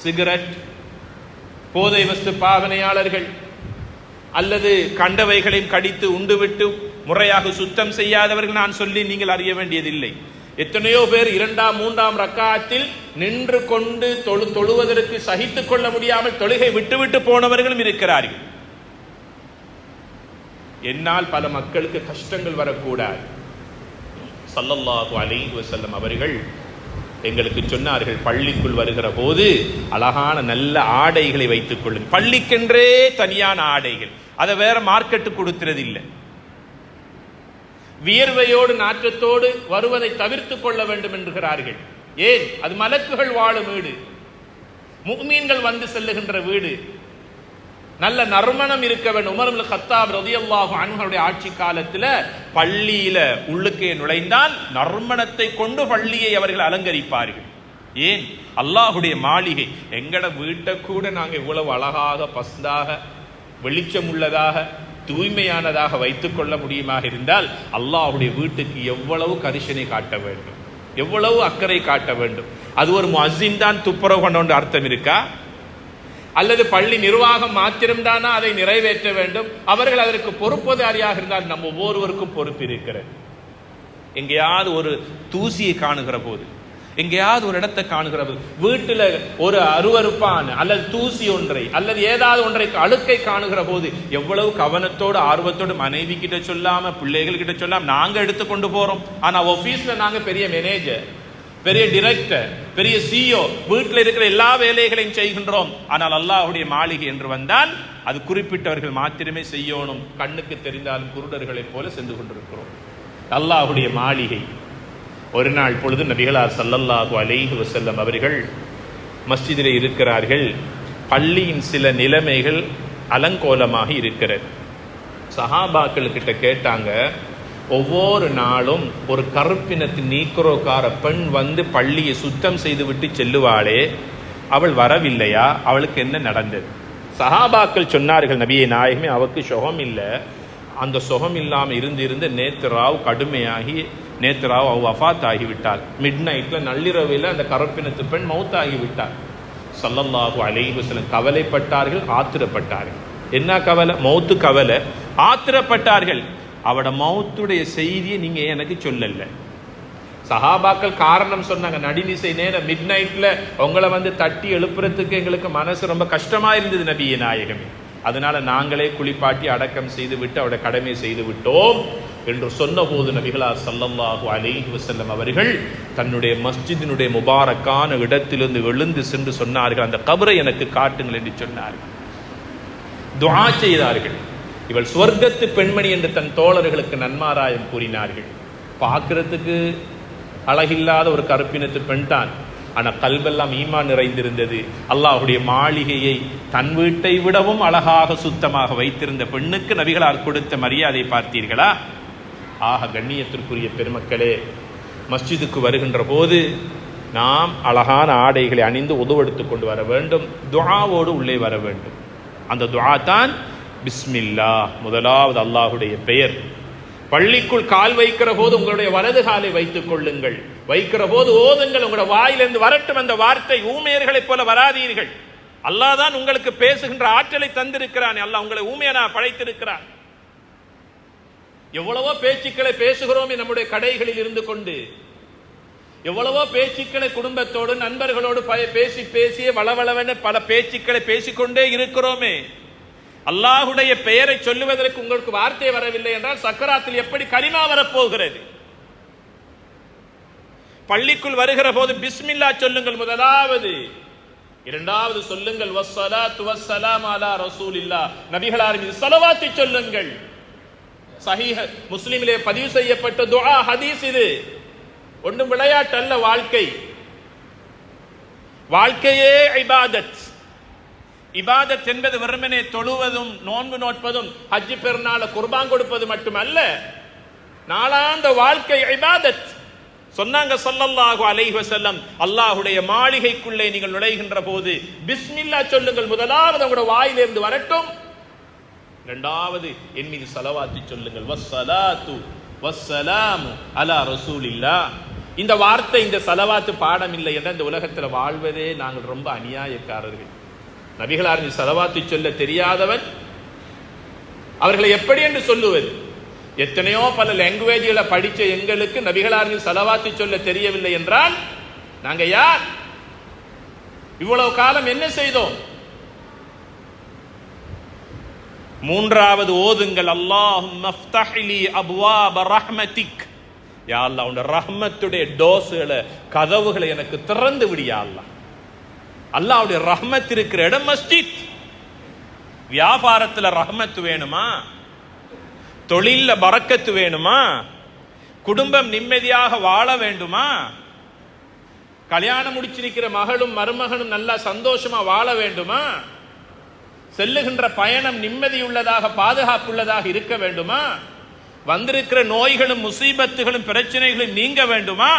சிகரெட், போதை வஸ்து பாவனையாளர்கள், அல்லது கண்டவைகளையும் கடித்து உண்டுவிட்டு முறையாக சுத்தம் செய்யாதவர்கள் நான் சொல்லி நீங்கள் அறிய வேண்டியதில்லை. எத்தனையோ பேர் 2ஆம் 3ஆம் ரக்காத்தில் நின்று கொண்டு தொழுவதற்கு சகித்துக் கொள்ள முடியாமல் தொழுகை விட்டுவிட்டு போனவர்களும் இருக்கிறார்கள். என்னால் பல மக்களுக்கு கஷ்டங்கள் வரக்கூடாது. ஸல்லல்லாஹு அலைஹி வஸல்லம் அவர்கள் எங்களுக்கு சொன்னார்கள், பள்ளிக்குள் வருகிற போது அழகான நல்ல ஆடைகளை வைத்துக் கொள்ளுங்கள். பள்ளிக்கென்றே தனியான ஆடைகள், அதை வேற மார்க்கெட்டு கொடுக்கிறது இல்லை. வியர்வையோடு நாற்றத்தோடு வருவதை தவிர்த்து கொள்ள வேண்டும் என்கிறார்கள். ஏன்? அது மலக்குகள் வாழும் வீடு, முஃமின்கள் வந்து செல்லுகின்ற வீடு. நல்ல நறுமணம் இருக்க வேண்டும். உமர் இப்னு கத்தாப் ரலியல்லாஹு அன்ஹுடைய ஆட்சி காலத்தில் பள்ளியில உள்ளுக்கே நுழைந்தால் நறுமணத்தை கொண்டு பள்ளியை அவர்கள் அலங்கரிப்பார்கள். ஏன்? அல்லாஹுடைய மாளிகை. எங்கட வீட்டை கூட நாங்கள் இவ்வளவு அழகாக, பசுந்தாக, வெளிச்சம் உள்ளதாக, தூய்மையானதாக வைத்துக் கொள்ள முடியுமாக இருந்தால் அல்லாஹுடைய வீட்டுக்கு எவ்வளவு கரிசனை காட்ட வேண்டும், எவ்வளவு அக்கறை காட்ட வேண்டும். அது ஒரு முஅஸ்ஸின் தான் துப்புரவு பண்ண அர்த்தம் இருக்கா? அல்லது பள்ளி நிர்வாகம் மாத்திரம்தானா அதை நிறைவேற்ற வேண்டும்? அவர்கள் அதற்கு பொறுப்புதாரியாக இருந்தால் நம்ம ஒவ்வொருவருக்கும் பொறுப்பு இருக்கிறது. எங்கேயாவது ஒரு தூசியை காணுகிற போது, எங்கேயாவது ஒரு இடத்தை காணுகிறது, வீட்டுல ஒரு அருவருப்பான அல்லது தூசி ஒன்றை அல்லது ஏதாவது ஒன்றை அழுக்கை காணுகிற போது எவ்வளவு கவனத்தோடு ஆர்வத்தோடு மனைவி கிட்ட சொல்லாம பிள்ளைகள் கிட்ட சொல்லாம நாங்க எடுத்து கொண்டு போறோம். ஆனா ஆபீஸ்ல நாங்க பெரிய மேனேஜர், பெரிய டைரக்டர், பெரிய சிஇஓ, வீட்டில் இருக்கிற எல்லா வேலைகளையும் செய்கின்றோம். ஆனால் அல்லாஹ்வுடைய மாளிகை என்று வந்தால் அது குறிப்பிட்டவர்கள் மாத்திரமே செய்யணும். கண்ணுக்கு தெரிந்தாலும் குருடர்களைப் போல சென்று கொண்டிருக்கிறோம். அல்லாஹ்வுடைய மாளிகை. ஒரு நாள் பொழுது நபிகளார் ஸல்லல்லாஹு அலைஹி வஸல்லம் அவர்கள் மஸ்ஜிதிலே இருக்கிறார்கள். பள்ளியின் சில நிலைமைகள் அலங்கோலமாக இருக்கிறது. சஹாபாக்கள் கிட்ட கேட்டாங்க, ஒவ்வொரு நாளும் ஒரு கருப்பினத்து நீக்ரோக்கார பெண் வந்து பள்ளியை சுத்தம் செய்து விட்டு செல்லுவாளே, அவள் வரவில்லையா? அவளுக்கு என்ன நடந்தது? சஹாபாக்கள் சொன்னார்கள், நபியே நாயகமே, அவருக்கு சுகம் இல்லை. அந்த சுகம் இல்லாமல் இருந்து நேத்து ராவ் கடுமையாகி நேத்து ராவ் அவ வஃபாத் ஆகிவிட்டாள். மிட் நைட்ல நள்ளிரவில் அந்த கருப்பினத்து பெண் மௌத் ஆகிவிட்டாள். ஸல்லல்லாஹு அலைஹி வஸல்லம் கவலைப்பட்டார்கள், ஆத்திரப்பட்டார்கள். என்ன கவலை? மௌத்து கவலை. ஆத்திரப்பட்டார்கள். அவட மௌத்துடைய செய்தியை நீங்க எனக்கு சொல்லல. சஹாபாக்கள் காரணம் சொன்னாங்க, நடுநிசை நேரம் மிட் நைட்ல உங்களை வந்து தட்டி எழுப்புறதுக்கு எங்களுக்கு மனசு ரொம்ப கஷ்டமா இருந்தது நபியே நாயகமே, அதனால நாங்களே குளிப்பாட்டி அடக்கம் செய்து விட்டு அவருடைய கடமை செய்து விட்டோம் என்று சொன்ன போது நபிகளார் ஸல்லல்லாஹு அலைஹி வஸல்லம் அவர்கள் தன்னுடைய மஸ்ஜிதினுடைய முபாரக்கான இடத்திலிருந்து எழுந்து சென்று சொன்னார்கள், அந்த கபரை எனக்கு காட்டுங்கள் என்று சொன்னார்கள். துஆ செய்தார்கள். இவள் சுவர்க்கத்து பெண்மணி என்று தன் தோழர்களுக்கு நன்மாராயம் கூறினார்கள். பார்க்கிறதுக்கு அழகில்லாத ஒரு கருப்பினத்து பெண் தான், ஆனால் கல்வெல்லாம் ஈமான் நிறைந்திருந்தது. அல்லாஹ்வுடைய மாளிகையை தன் வீட்டை விடவும் அழகாக சுத்தமாக வைத்திருந்த பெண்ணுக்கு நபிகளார் கொடுத்த மரியாதை பார்த்தீர்களா? ஆக கண்ணியத்திற்குரிய பெருமக்களே, மஸ்ஜிதுக்கு வருகின்ற போது நாம் அழகான ஆடைகளை அணிந்து உதவெடுத்து கொண்டு வர வேண்டும். துஆவோடு உள்ளே வர வேண்டும். அந்த துஆ தான் பிஸ்மில்லா, முதலாவது அல்லாஹ்வுடைய பெயர். பள்ளிக்குள் கால் வைக்கிற போது உங்களுடைய வலது காலை வைத்துக் கொள்ளுங்கள். வைக்கிற போது ஓதுங்கள். உங்களுடைய வாயிலிருந்து வரட்டும் அந்த வார்த்தை. ஊமையர்களைப் போல வராதீர்கள். அல்லாஹ் தான் உங்களுக்கு பேசுகின்ற ஆற்றலை தந்திருக்கிறான். அல்லாஹ் உங்களை ஊமையனா படைத்திருக்கிறான். எவ்வளவோ பேச்சுக்களை பேசுகிறோமே நம்முடைய கடைகளில் இருந்து கொண்டு, எவ்வளவோ பேச்சுக்களை குடும்பத்தோடு நண்பர்களோடு பேசி பேசிய வளவளவென பல பேச்சுக்களை பேசிக்கொண்டே இருக்கிறோமே. அல்லாஹுடைய பெயரை சொல்லுவதற்கு உங்களுக்கு வார்த்தை வரவில்லை என்றால் சக்கராத்தில் எப்படி கலிமா வரப்போகிறது? பள்ளிக்குள் வருகிற போது பிஸ்மில்லா சொல்லுங்கள் முதலாவது. இரண்டாவது சொல்லுங்கள் வஸ்ஸலாத்து வஸ்ஸலாமு அலா ரசூலில்லாஹ், நபிகளார் மீது ஸலவாத்தை சொல்லுங்கள். சஹீஹ் முஸ்லிமிலே பதிவு செய்யப்பட்ட துஆ ஹதீஸ் இது. ஒன்றும் விளையாட்டு அல்ல. வாழ்க்கையே இபாதத். இபாதத் என்பது வெறுமனே தொழுவதும் நோன்பு நோட்பதும் ஹஜ் பெருநாள குர்பான் கொடுப்பது மட்டுமல்ல. நாளாந்த வாழ்க்கை இபாதத். சொன்னாங்க ஸல்லல்லாஹு அலைஹி வஸல்லம், அல்லாஹ்வுடைய மாளிகைக்குள்ளே நீங்கள் நுழைகின்ற போது பிஸ்மில்லா சொல்லுங்கள். முதலாவது உங்களுடைய வாயிலிருந்து வரட்டும். இரண்டாவது என் மீது ஸலவாத்து சொல்லுங்கள். வஸ்ஸலாத்து வஸ்ஸலாமு அலா ரசூலில்லாஹ். இந்த வார்த்தை, இந்த ஸலவாத்து பாடம் இல்லை என்ற இந்த உலகத்தில் வாழ்வதே நாங்கள் ரொம்ப அநியாயக்காரர்கள். நபிகளார் மீது ஸலவாத்து சொல்ல தெரியாதவன் அவர்களை எப்படி என்று சொல்லுவது? எத்தனையோ பல லாங்குவேஜ்களை படிச்ச எங்களுக்கு நபிகளார் மீது ஸலவாத்து சொல்ல தெரியவில்லை என்றால் நாங்க யார்? இவ்வளவு காலம் என்ன செய்தோம்? மூன்றாவது ஓதுங்கள், அல்லாஹும்ம ஃப்தஹ்லி அப்வாப ரஹ்மதிக். யா அல்லாஹ், உன்னுடைய ரஹ்மத்துடைய டோஸ்களை, கதவுகளை எனக்கு திறந்து விடு யா அல்லாஹ். அல்லாஹ்வுடைய ரஹ்மத் இருக்கிற இடம் மஸ்ஜித். வியாபாரத்துல ரஹ்மத் வேணுமா? தொழில்ல பரக்கத்து வேணுமா? குடும்பம் நிம்மதியாக வாழ வேண்டுமா? கல்யாணம் முடிச்சிருக்கிற மகளும் மருமகனும் நல்லா சந்தோஷமா வாழ வேண்டுமா? செல்லுகின்ற பயணம் நிம்மதியுள்ளதாக பாதுகாப்புள்ளதாக இருக்க வேண்டுமா? வந்திருக்கிற நோய்களும் முசீபத்துகளும் பிரச்சனைகளும் நீங்க வேண்டுமா?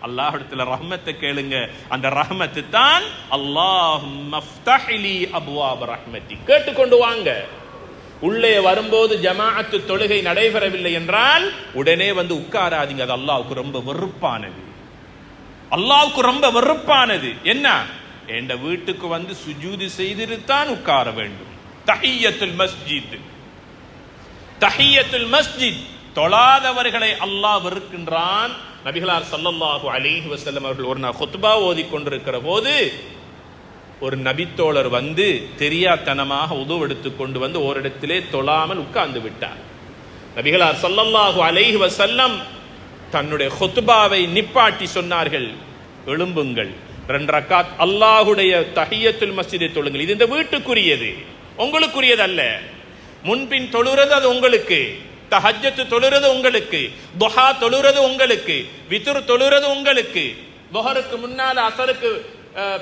அல்லாஹ்விடத்துல ரஹ்மத்தை கேளுங்க. அந்த ரஹ்மத்து தான் அல்லாஹும்ம ஃப்தஹ்லி அப்வாப ரஹ்மதி. கேட்டுக்கொண்டு வாங்க. உள்ளே வரும்போது ஜமாஅத்து தொழுகை நடைபெறவில்லை என்றால் உடனே வந்து உட்காராதீங்க. அது அல்லாஹ்வுக்கு ரொம்ப வெறுப்பானது. அல்லாஹ்வுக்கு ரொம்ப வெறுப்பானது. என்ன? என்ற வீட்டுக்கு வந்து சுஜூது செய்துதான் உட்கார வேண்டும். தஹிய்யத்துல் மஸ்ஜித், தஹிய்யத்துல் மஸ்ஜித். தொழாதவர்களை அல்லாஹ் வெறுக்கின்றான். நபிகளார் ஸல்லல்லாஹு அலைஹி வஸல்லம் அவர்கள் ஒரு நாள் குத்பா ஓதி கொண்டிருக்கிற போது ஒரு நபித்தோழர் வந்து தெரியாத்தனமாக உது எடுத்து கொண்டு வந்து ஓரிடத்திலே தொழாமல் உட்கார்ந்து விட்டார். நபிகளார் ஸல்லல்லாஹு அலைஹி வஸல்லம் தன்னுடைய குத்பாவை நிப்பாட்டி சொன்னார்கள், எழும்புங்கள், 2 ரக்காத் அல்லாஹ்வுடைய தஹிய்யத்துல் மஸ்ஜிதை தொழுங்கள். இது இந்த வீட்டுக்குரியது, உங்களுக்குரியது அல்ல. முன்பின் தொழுறது அது உங்களுக்கு, தஹஜ்ஜத் தொழுறது உங்களுக்கு, துஹா தொழுறது உங்களுக்கு, வித்ர் தொழுறது உங்களுக்கு, துஹருக்கு முன்னால அஸருக்கு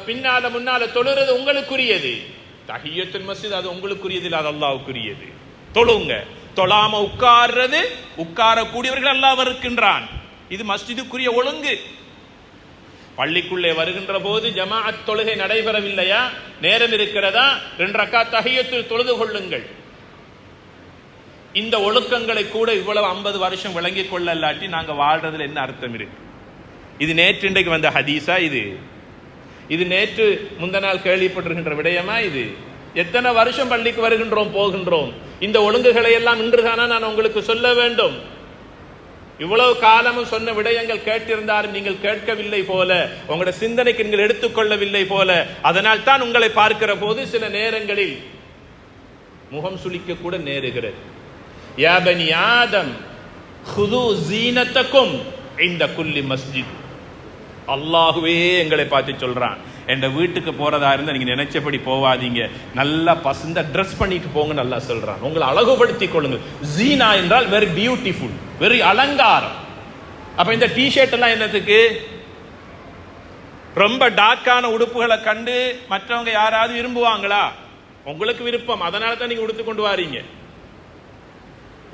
பின்னால முன்னால தொழுறது உங்களுக்குரியது. தஹிய்யத்துல் மஸ்ஜித் அது உங்களுக்குரியது இல்ல, அது அல்லாஹ்வுக்குரியது. தொழுங்க. தொழாம உட்கார்றது, உட்காரக்கூடியவர்கள் அல்லாஹ் இருக்கின்றான். இது மஸ்ஜிதுக்குரிய ஒழுங்கு. பள்ளிக்குள்ளே வருகின்ற போது ஜமாஅத் தொழுகை நடைபெறவில்லையா, நேரம் இருக்கிறதா, 2 ரக்காத் தஹிய்யத்துல் தொழுது கொள்ளுங்கள். இந்த ஒழுக்கங்களை கூட இவ்வளவு 50 வருஷம் விளங்கிக் கொள்ளலாட்டி நாங்க வாழ்றதுல என்ன அர்த்தம் இருக்கு? இது நேற்று இன்றைக்கு வந்த ஹதீஸா? இது நேற்று முந்த நாள் கேள்விப்பட்டிருக்கின்ற விடயமா? இது எத்தனை வருஷம் பள்ளிக்கு வருகின்றோம் போகின்றோம். இந்த ஒழுங்குகளை எல்லாம் இன்றுதானா நான் உங்களுக்கு சொல்ல வேண்டும்? இவ்வளவு காலமும் சொன்ன விடயங்கள் கேட்டிருந்தாலும் நீங்கள் கேட்கவில்லை போல, உங்களுடைய சிந்தனைக்கு நீங்கள் எடுத்துக்கொள்ளவில்லை போல. அதனால் தான் உங்களை பார்க்கிற போது சில நேரங்களில் முகம் சுளிக்க கூட நேருகிறது. யா பனி ஆதம் குது ஜீனத்தக்கும் இந்த குல்லி மஸ்ஜித். அல்லாஹுவே எங்களை பார்த்து சொல்றான், என் வீட்டுக்கு போறதா இருந்தா நீங்க நினைச்சபடி போவாதீங்க, நல்லா பசந்த ட்ரெஸ் பண்ணிட்டு போங்க நல்லா சொல்றான். உங்களை அழகுபடுத்திக் கொள்ளுங்கள். ஜீனா என்றால் வெரி பியூட்டிஃபுல், வெரி அலங்காரம். அப்ப இந்த டிஷர்ட் எல்லாம் என்னத்துக்கு? ரொம்ப டார்க்கான உடுப்புகளை கண்டு மற்றவங்க யாராவது விரும்புவாங்களா? உங்களுக்கு விருப்பம், அதனால தான் நீங்க உடுத்து கொண்டு வாரீங்க.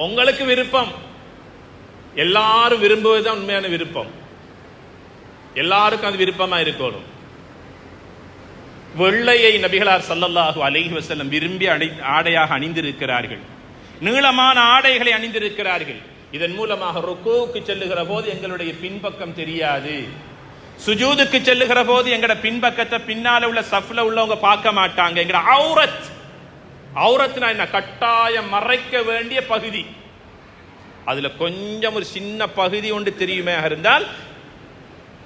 உங்களுக்கு விருப்பம், எல்லாரும் விரும்புவதுதான் உண்மையான விருப்பம். எல்லாருக்கும் அது விருப்பமா இருக்கணும். வெள்ளையை நபிகளார் ஸல்லல்லாஹு அலைஹி வஸல்லம் விரும்பி ஆடையாக அணிந்திருக்கிறார்கள். நீளமான ஆடைகளை அணிந்திருக்கிறார்கள். இதன் மூலமாக ருக்கூக்கு செல்லுகிற போது எங்களுடைய பின்பக்கம் தெரியாது, சுஜூதுக்கு செல்லுகிற போது எங்கட பின்பக்கத்தை பின்னால உள்ள சஃப்ல உள்ளவங்க பார்க்க மாட்டாங்க. எங்கட அவுரத்னா என்ன? கட்டாயம் மறைக்க வேண்டிய பகுதி. அதுல கொஞ்சம் ஒரு சின்ன பகுதி ஒன்று தெரியுமே இருந்தால்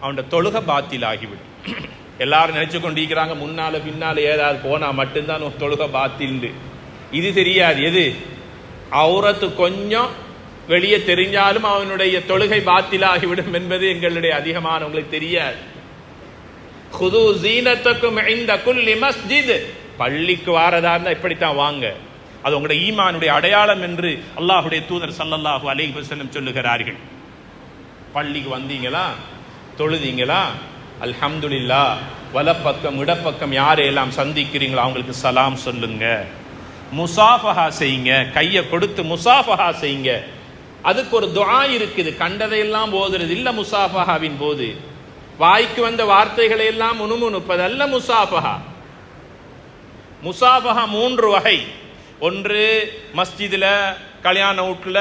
அவன் தொழுகை பாத்தில் ஆகிவிடும். எல்லாரும் நினைச்சு கொண்டிருக்கிறாங்க முன்னால பின்னால ஏதாவது போனா மட்டும்தான் தொழுகை பாத்தில். இது தெரியாது. எது அவுரத்து கொஞ்சம் வெளியே தெரிஞ்சாலும் அவனுடைய தொழுகை பாத்திலாகிவிடும் என்பது எங்களுடைய அதிகமானவங்களுக்கு தெரியாது. குது ஜீனத்தக்கும் இந்த குல்லி மஸ்ஜித். பள்ளிக்கு வாரதா இருந்தா இப்படித்தான் வாங்க, அது உங்களுடைய ஈமானுடைய அடையாளம் என்று அல்லாஹ்வுடைய தூதர் ஸல்லல்லாஹு அலைஹி வஸல்லம் சொல்லுகிறார்கள். பள்ளிக்கு வந்தீங்களா, தொழுதீங்களா, அல்ஹம்துலில்லாஹ், வலப்பக்கம் இடப்பக்கம் யாரையெல்லாம் சந்திக்கிறீங்களோ அவங்களுக்கு சலாம் சொல்லுங்க, முசாஃபஹா செய்யுங்க, கையை கொடுத்து முசாஃபஹா செய்யுங்க. அதுக்கு ஒரு துஆ இருக்குது. கண்டதையெல்லாம் ஓதுறது இல்ல முசாஃபஹாவின் போது. வாய்க்கு வந்த வார்த்தைகளை எல்லாம் முணுமுணுப்பது அல்ல முசாஃபஹா. முசாஃபஹா 3 வகை. ஒன்று மஸ்ஜிதுல, கல்யாண வீட்டுல,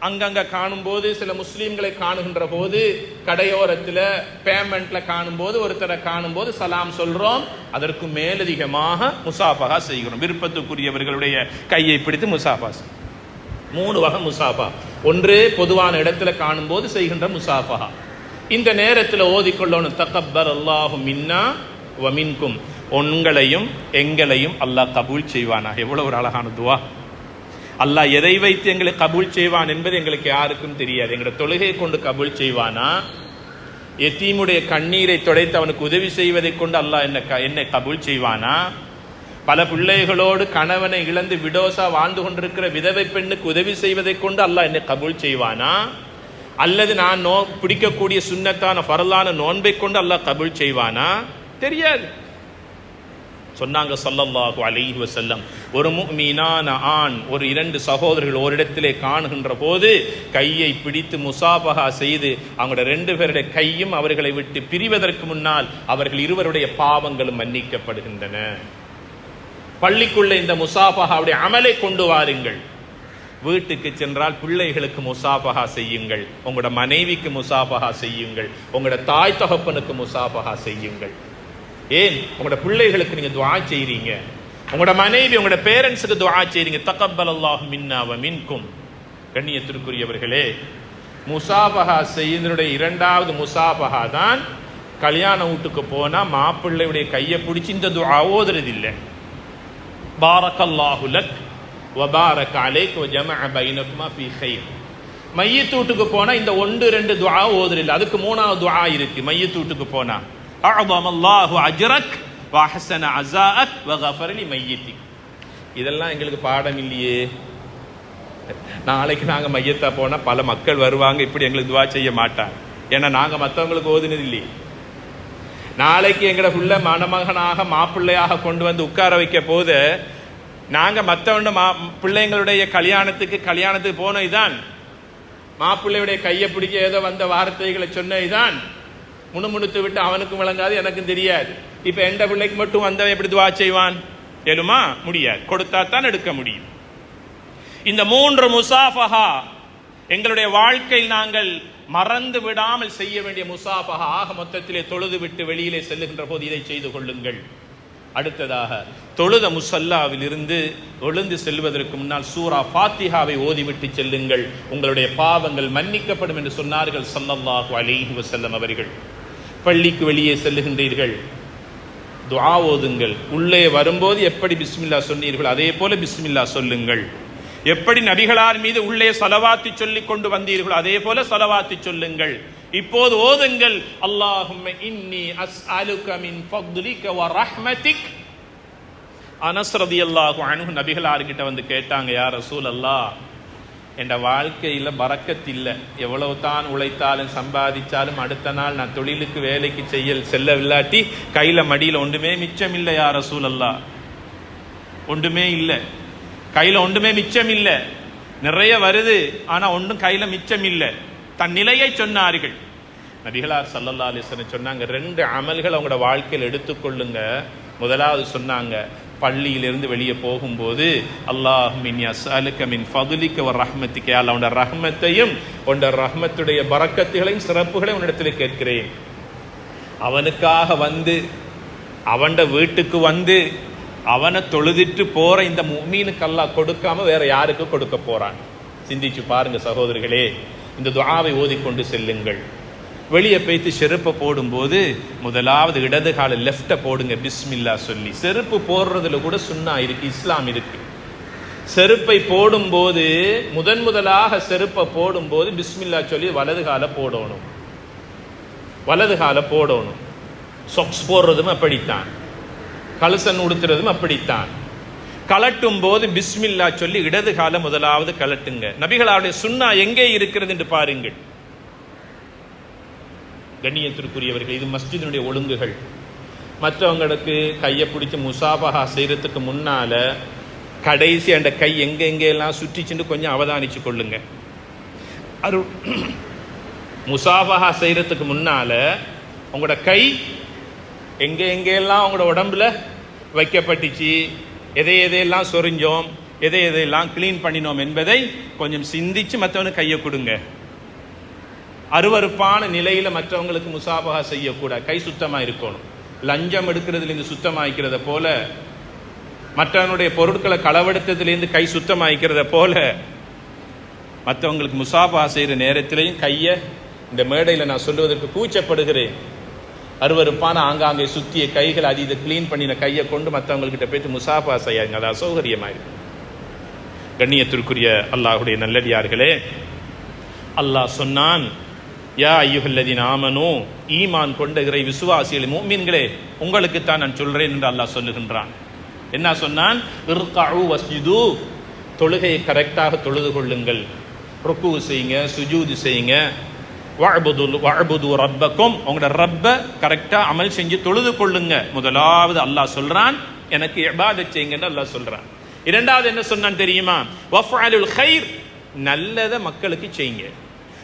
அங்கங்க காணும் போது, சில முஸ்லீம்களை காணுகின்ற போது, கடையோரத்தில் பேமெண்ட்ல காணும் போது, ஒருத்தரை காணும் போது சலாம் சொல்றோம். அதற்கு மேலதிகமாக முசாஃபஹா செய்கிறோம். விருப்பத்துக்குரியவர்களுடைய கையை பிடித்து முசாஃபா. 3 வகை முசாஃபா. ஒன்று பொதுவான இடத்துல காணும் போது செய்கின்ற முசாஃபஹா. இந்த நேரத்தில் ஓதிக்கொள்ளணும், தகப்பர் அல்லாஹு மின்னா வ மின்கும். உங்களையும் எங்களையும் அல்லாஹ் கபூல் செய்வானா. எவ்வளவு ஒரு அழகான துவா. அல்லாஹ் எதை வைத்து எங்களை கபூல் செய்வான் என்பது எங்களுக்கு யாருக்கும் தெரியாது. எங்களை தொழுகையை கொண்டு கபூல் செய்வானா, எத்தீமுடைய கண்ணீரை துடைத்து அவனுக்கு உதவி செய்வதை கொண்டு அல்லாஹ் என்னை கபூல் செய்வானா, பல பிள்ளைகளோடு கணவனை இழந்து விடோசா வாழ்ந்து கொண்டிருக்கிற விதவை பெண்ணுக்கு உதவி செய்வதை கொண்டு அல்லாஹ் என்னை கபூல் செய்வானா, அல்லது நான் பிடிக்கக்கூடிய சுன்னத்தான ஃபர்லான நோன்பை கொண்டு அல்லாஹ் கபூல் செய்வானா? தெரியாது. சொன்னாங்க ஸல்லல்லாஹு அலைஹி வஸல்லம், ஒரு முஃமினான ஆண் ஒரு 2 சகோதரர்கள் ஓரிடத்திலே காணுகின்ற போது கையை பிடித்து முசாஃபஹா செய்து அவங்களுடைய 2 பேருடைய கையும் அவர்களை விட்டு பிரிவதற்கு முன்னால் அவர்கள் இருவருடைய பாவங்களும் மன்னிக்கப்படுகின்றன. பள்ளிக்குள்ள இந்த முசாஃபஹாவுடைய அமலை கொண்டு வாருங்கள். வீட்டுக்கு சென்றால் பிள்ளைகளுக்கு முசாஃபஹா செய்யுங்கள், உங்களோட மனைவிக்கு முசாஃபஹா செய்யுங்கள், உங்களோட தாய் தகப்பனுக்கு முசாஃபஹா செய்யுங்கள். ஏன்? உங்களோட பிள்ளைகளுக்கு நீங்க துஆ செய்றீங்க, உங்களோட மனைவி உங்களோட பேரண்ட்ஸுக்கு துஆ செய்றீங்க. தகப்பல் அல்லாஹு மின்னா வ மின்கும். கண்ணியத்திற்குரியவர்களே, முசாபஹா செய்தனுடைய இரண்டாவது முசாபஹா தான் கல்யாண வீட்டுக்கு போனா மாப்பிள்ளையுடைய கையை பிடிச்சி இந்த துஆ ஓதுறது இல்லை. பாரக்கல்லாஹு லக் வ பாரக அலைக் வ ஜமஅ பைனகுமா ஃபீ கைர். மையத்து வீட்டுக்கு போனா இந்த 1-2 துஆ ஓதுறது இல்லை. அதுக்கு 3வது துஆ இருக்கு. மையத்து வீட்டுக்கு போனா அஅதமல்லாஹு அஜ்ரக் வ அஹ்ஸன அஸாஅக் வ கஃபர லி மையித்திக். இதெல்லாம் எங்களுக்கு பாடம் இல்லையே. நாளைக்கு நாங்க மையத்தா போனா பல மக்கள் வருவாங்க, இப்படி எங்களுக்கு துஆ செய்ய மாட்டாங்க. ஏன்னா நாங்க மற்றவங்களுக்கு ஓதுனது இல்லையே. நாளைக்கு எங்கட உள்ள மணமகனாக மாப்பிள்ளையாக கொண்டு வந்து உட்கார வைக்க போது நாங்க மற்றவண்ட பிள்ளைங்களுடைய கல்யாணத்துக்கு போன இதான் மாப்பிள்ளையுடைய கையை பிடிக்க ஏதோ வந்த வார்த்தைகளை சொன்ன இதான் முணுமுணுத்து விட்டு அவனுக்கும் விளங்காது எனக்கும் தெரியாது. இப்ப எந்த பிள்ளைக்கு மட்டும் வந்தவன் எப்படி துஆ செய்வான்? ஏழுமா? முடியாது. கொடுத்தா தான் எடுக்க முடியும். இந்த 3 முசாஃபஹா எங்களுடைய வாழ்க்கையில் நாங்கள் மறந்து விடாமல் செய்ய வேண்டிய முசாஃபஹா. ஆக மொத்தத்திலே தொழுது விட்டு வெளியிலே செல்லுகின்ற போது இதை செய்து கொள்ளுங்கள். அடுத்ததாக தொழுத முசல்லாவில் இருந்து எழுந்து செல்வதற்கு முன்னால் சூரா ஃபாத்திஹாவை ஓதிவிட்டு செல்லுங்கள். உங்களுடைய பாவங்கள் மன்னிக்கப்படும் என்று சொன்னார்கள் ஸல்லல்லாஹு அலைஹி வஸல்லம் அவர்கள். பள்ளிக்கு வெளியே செல்லுகின்றீர்கள், துஆ ஓதுங்கள். உள்ளே வரும்போது எப்படி பிஸ்மில்லா சொன்னீர்கள் அதே போல பிஸ்மில்லா சொல்லுங்கள். எப்படி நபிகளார் மீது உள்ளே ஸலவாத்து சொல்லிக் கொண்டு வந்தீர்கள் அதே போல ஸலவாத்து சொல்லுங்கள். இப்போது ஓதுங்கள், அல்லாஹும்ம இன்னி அஸ்அலுக மின் ஃபத்லிக வ ரஹ்மதிக். அனஸ் ரலியல்லாஹு அன்ஹு நபிகளார் கிட்ட வந்து கேட்டாங்க, யா ரசூலல்லாஹ், என் வாழ்க்கையில பரக்கத் இல்லை. எவ்வளவு தான் உழைத்தாலும் சம்பாதிச்சாலும் அடுத்த நாள் நான் தொழிலுக்கு வேலைக்கு செல்லவில்லாட்டி கையில மடியில ஒன்றுமே மிச்சம் இல்லை யா ரசூலல்லாஹ். ஒன்றுமே இல்லை, கையில ஒன்றுமே மிச்சம் இல்லை. நிறைய வருது, ஆனா ஒன்றும் கையில மிச்சம் இல்லை. தன் நிலையை சொன்னார்கள். நபிகளார் ஸல்லல்லாஹு அலைஹி வஸல்லம் சொன்னாங்க, 2 அமல்கள் அவங்களோட வாழ்க்கையில் எடுத்துக்கொள்ளுங்க. முதலாவது சொன்னாங்க, பள்ளியிலிருந்து வெளியே போகும்போது அல்லாஹும்ம இன்னி அஸ்அலுக மின் ஃபத்லிக வ ரஹ்மதிக, அல்லாஹ் உன்னுடைய ரஹ்மத்தையும் உன்னுடைய ரஹ்மத்துடைய பரக்கத்துகளையும் சிறப்புகளையும் உன்னிடத்தில் கேட்கிறேன். அவனுக்காக வந்து அவன் வீட்டுக்கு வந்து அவனை தொழுதிட்டு போற இந்த முஃமினுக்கு அல்லாஹ் கொடுக்காம வேற யாருக்கு கொடுக்க போறான்? சிந்திச்சு பாருங்க சகோதரர்களே. இந்த துஆவை ஓதிக்கொண்டு செல்லுங்கள். வெளியே போய்த்து செருப்பை போடும்போது முதலாவது இடது கால லெஃப்ட போடுங்க பிஸ்மில்லா சொல்லி. செருப்பு போடுறதுல கூட சுன்னா இருக்கு, இஸ்லாம் இருக்கு. செருப்பை போடும்போது முதலாக செருப்பை போடும்போது பிஸ்மில்லா சொல்லி வலது கால போடணும். வலது கால போடணும். சொக்ஸ் போடுறதும் அப்படித்தான், கலசன் உடுத்துறதும் அப்படித்தான். கலட்டும் போது பிஸ்மில்லா சொல்லி இடது கால முதலாவது கலட்டுங்க. நபிகளாருடைய சுன்னா எங்கே இருக்கிறது என்று பாருங்கள். கண்ணியத்திற்குரியவர்கள், இது மஸ்ஜிதினுடைய ஒழுங்குகள். மற்றவங்களுக்கு கையை பிடிச்சி முசாபஹா செய்யறதுக்கு முன்னால கடைசி அந்த கை எங்கெங்கெல்லாம் சுற்றிச்சுன்னு கொஞ்சம் அவதானிச்சு கொள்ளுங்க. அது முசாபஹா செய்யறதுக்கு முன்னால உங்களோட கை எங்கெங்கெல்லாம் உங்களோட உடம்புல வைக்கப்பட்டுச்சு, எதையெல்லாம் சொரிஞ்சோம், எதையெல்லாம் கிளீன் பண்ணினோம் என்பதை கொஞ்சம் சிந்திச்சு மற்றவனுக்கு கையை கொடுங்க. அருவருப்பான நிலையில மற்றவங்களுக்கு முசாபஹா செய்யக்கூடாது. கை சுத்தமா இருக்கணும். லஞ்சம் எடுக்கிறதுலேருந்து சுத்தமாய்க்கிறத போல, மற்றவனுடைய பொருட்களை களவெடுத்ததுலேருந்து கை சுத்தமாய்க்கிறத போல, மற்றவங்களுக்கு முசாபஹா செய்யற நேரத்திலையும் கையை இந்த மேடையில் நான் சொல்லுவதற்கு கூச்சப்படுகிறேன். அருவருப்பான ஆங்காங்கே சுத்திய கைகள் அது இதை கிளீன் பண்ணின கையை கொண்டு மற்றவங்கள்கிட்ட போய்த்து முசாபஹா செய்யாங்க. அது அசௌகரியமாயிருக்கு. கண்ணியத்திற்குரிய அல்லாஹுடைய நல்லடியார்களே, அல்லாஹ் சொன்னான், யா அய்யுஹல்லதீன ஆமனூ, ஈமான் கொண்ட இறை விசுவாசிகளே, முஃமின்களே, உங்களுக்கு தான் நான் சொல்றேன் என்று அல்லாஹ் சொல்லுகின்றான். என்ன சொன்னான்? இர்கஉ வஸ்ஜுது, தொழுகையை கரெக்டாக தொழுது கொள்ளுங்கள், ருக்கு செய்யுங்க, சுஜூது செய்யுங்க. வஅபுது ரப்பக்கும், உங்களோட ரப்ப கரெக்டா அமல் செஞ்சு தொழுது கொள்ளுங்க. முதலாவது அல்லாஹ் சொல்றான், எனக்கு இபாதத் செய்யுங்கன்னு அல்லாஹ் சொல்றான். இரண்டாவது என்ன சொன்னான் தெரியுமா? வஃஅலுல் கைர், நல்லதை மக்களுக்கு செய்யுங்க.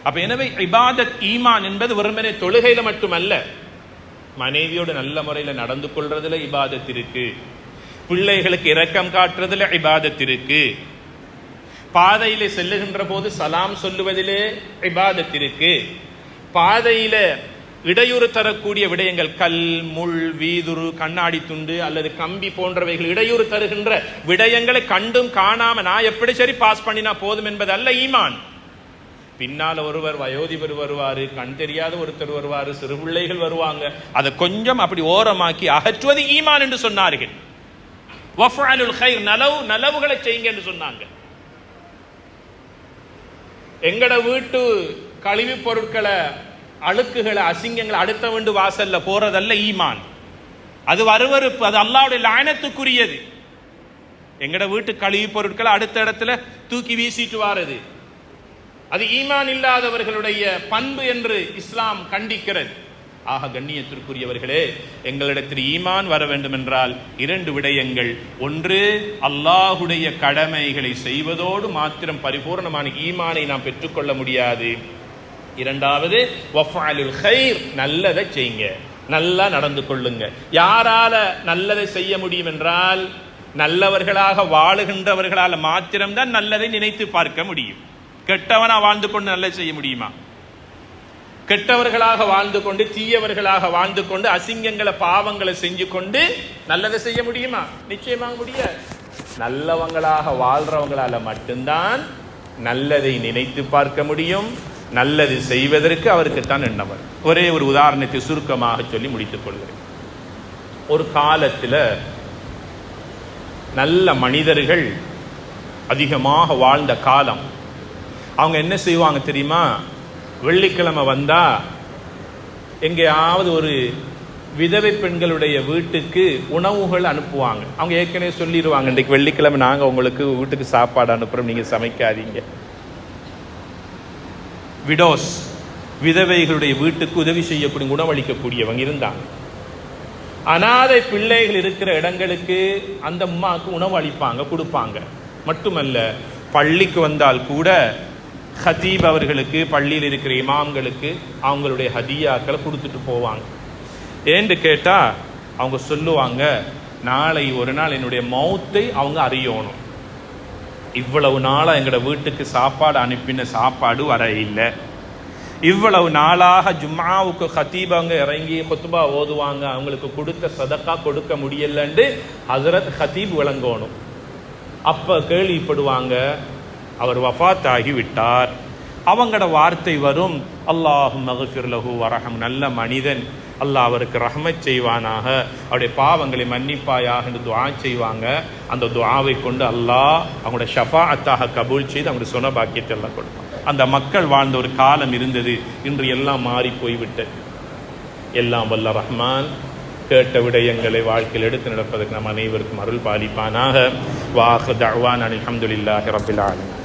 அப்ப எனவே இபாதத் ஈமான் என்பது வெறுமனே தொழுகையில மட்டுமல்ல, மனைவியோடு நல்ல முறையில் நடந்து கொள்றதுல இபாதத் இருக்கு, பிள்ளைகளுக்கு இரக்கம் காட்டுறதுல இபாதத் இருக்கு, பாதையில செல்லுகின்ற போது சலாம் சொல்லுவதிலே இபாதத் இருக்கு, பாதையில இடையூறு தரக்கூடிய விடயங்கள், கல், முள், வீதுரு, கண்ணாடி துண்டு அல்லது கம்பி போன்றவைகள் இடையூறு தருகின்ற விடயங்களை கண்டும் காணாம நான் எப்படி சரி பாஸ் பண்ணினா போதும் என்பது அல்ல ஈமான். பின்னால ஒருவர் வயோதிபர் வருவாரு, கண் தெரியாத ஒருத்தர் வருவாரு, சிறு பிள்ளைகள் வருவாங்க. அதை கொஞ்சம் அப்படி ஓரமாக்கி அகற்றுவது ஈமான் என்று சொன்னார்கள். வஃஅலுல் கைர், நலவுகளை செய்யுங்க என்று சொன்னாங்க. எங்கட வீட்டு கழிவு பொருட்களை, அழுக்குகளை, அசிங்கங்களை அடுத்த வீண்டு வாசல்ல போறதல்ல ஈமான். அது வருவருப்பு, அது அல்லாஹ்வுடைய லானத்துக்குரியது. எங்கட வீட்டு கழிவு பொருட்களை அடுத்த இடத்துல தூக்கி வீசிட்டு வாரது, அது ஈமான் இல்லாதவர்களுடைய பண்பு என்று இஸ்லாம் கண்டிக்கிறது. ஆக கண்ணியத்திற்குரியவர்களே, எங்களிடத்தில் ஈமான் வர வேண்டும் என்றால் 2 விடயங்கள். ஒன்று, அல்லாஹுடைய கடமைகளை செய்வதோடு மாத்திரம் பரிபூர்ணமான ஈமானை நாம் பெற்றுக்கொள்ள முடியாது. இரண்டாவது, வஃஅலுல் கைர், நல்லதை செய்யுங்க, நல்லா நடந்து கொள்ளுங்க. யாரால நல்லதை செய்ய முடியும் என்றால் நல்லவர்களாக வாழுகின்றவர்களால் மாத்திரம்தான் நல்லதை நினைத்து பார்க்க முடியும். கெட்டவனா வாழ்ந்து கொண்டு நல்லதை செய்ய முடியுமா? கெட்டவர்களாக வாழ்ந்து கொண்டு, தீயவர்களாக வாழ்ந்து கொண்டு, அசிங்கங்களை பாவங்களை செஞ்சு கொண்டு நல்லதை செய்ய முடியுமா? நிச்சயமாக முடியாது. நல்லவங்களாக வாழ்றவங்களால மட்டும்தான் நல்லதை நினைத்து பார்க்க முடியும். நல்லது செய்வதற்கு அவருக்குத்தான் எண்ணவர். ஒரே ஒரு உதாரணத்தை சுருக்கமாக சொல்லி முடித்துக் கொள்கிறேன். ஒரு காலத்தில் நல்ல மனிதர்கள் அதிகமாக வாழ்ந்த காலம். அவங்க என்ன செய்வாங்க தெரியுமா? வெள்ளிக்கிழமை வந்தா எங்கேயாவது ஒரு விதவை பெண்களுடைய வீட்டுக்கு உணவுகள் அனுப்புவாங்க. அவங்க ஏற்கனவே சொல்லிடுவாங்க, இன்றைக்கு வெள்ளிக்கிழமை நாங்கள் உங்களுக்கு வீட்டுக்கு சாப்பாடு அனுப்புகிறோம், நீங்கள் சமைக்காதீங்க. விடோஸ், விதவைகளுடைய வீட்டுக்கு உதவி செய்யக்கூடிய, உணவளிக்கக்கூடியவங்க இருந்தாங்க. அனாதை பிள்ளைகள் இருக்கிற இடங்களுக்கு அந்த அம்மாவுக்கு உணவு அளிப்பாங்க, கொடுப்பாங்க. மட்டுமல்ல, பள்ளிக்கு வந்தால் கூட ஹதீப் அவர்களுக்கு, பள்ளியில் இருக்கிற இமாம்களுக்கு அவங்களுடைய ஹதியாக்களை கொடுத்துட்டு போவாங்க. ஏன்னு கேட்டா அவங்க சொல்லுவாங்க, நாளை ஒரு நாள் என்னுடைய மௌத்தை அவங்க அறியணும். இவ்வளவு நாளா எங்களோட வீட்டுக்கு சாப்பாடு அனுப்பின சாப்பாடு வர இல்லை, இவ்வளவு நாளாக ஜும்மாவுக்கு ஹதீப் அவங்க இறங்கி குத்பா ஓதுவாங்க, அவங்களுக்கு கொடுத்த சதக்கா கொடுக்க முடியலன்னு ஹஸரத் ஹதீப் விளங்கணும். அப்ப கேள்விப்படுவாங்க, அவர் வஃபாத் ஆகி விட்டார். அவங்களோட வார்த்தை வரும், அல்லாஹும்ம மக்ஃபிர் லஹு வரஹம், நல்ல மனிதன், அல்லாஹ் அவருக்கு ரஹ்மத் செய்வானாக, அவருடைய பாவங்களை மன்னிப்பாயாக என்று துஆ செய்வாங்க. அந்த துஆவை கொண்டு அல்லாஹ் அவங்களோட ஷஃபாஅத்தாக கபூல் செய்து அவங்களுடைய சொன்ன பாக்கியத்தை எல்லாம் கொடுப்பான். அந்த மக்கள் வாழ்ந்த ஒரு காலம் இருந்தது. இன்று எல்லாம் மாறி போய்விட்டது. எல்லாம் வல்ல ரஹ்மான் கேட்ட விடயங்களை வாழ்க்கையில் எடுத்து நடப்பதற்கு நம் அனைவருக்கும் அருள் பாலிப்பானாக. வாஹிரு தஅவானா அல்ஹம்துலில்லாஹி ரப்பில் ஆலமீன்.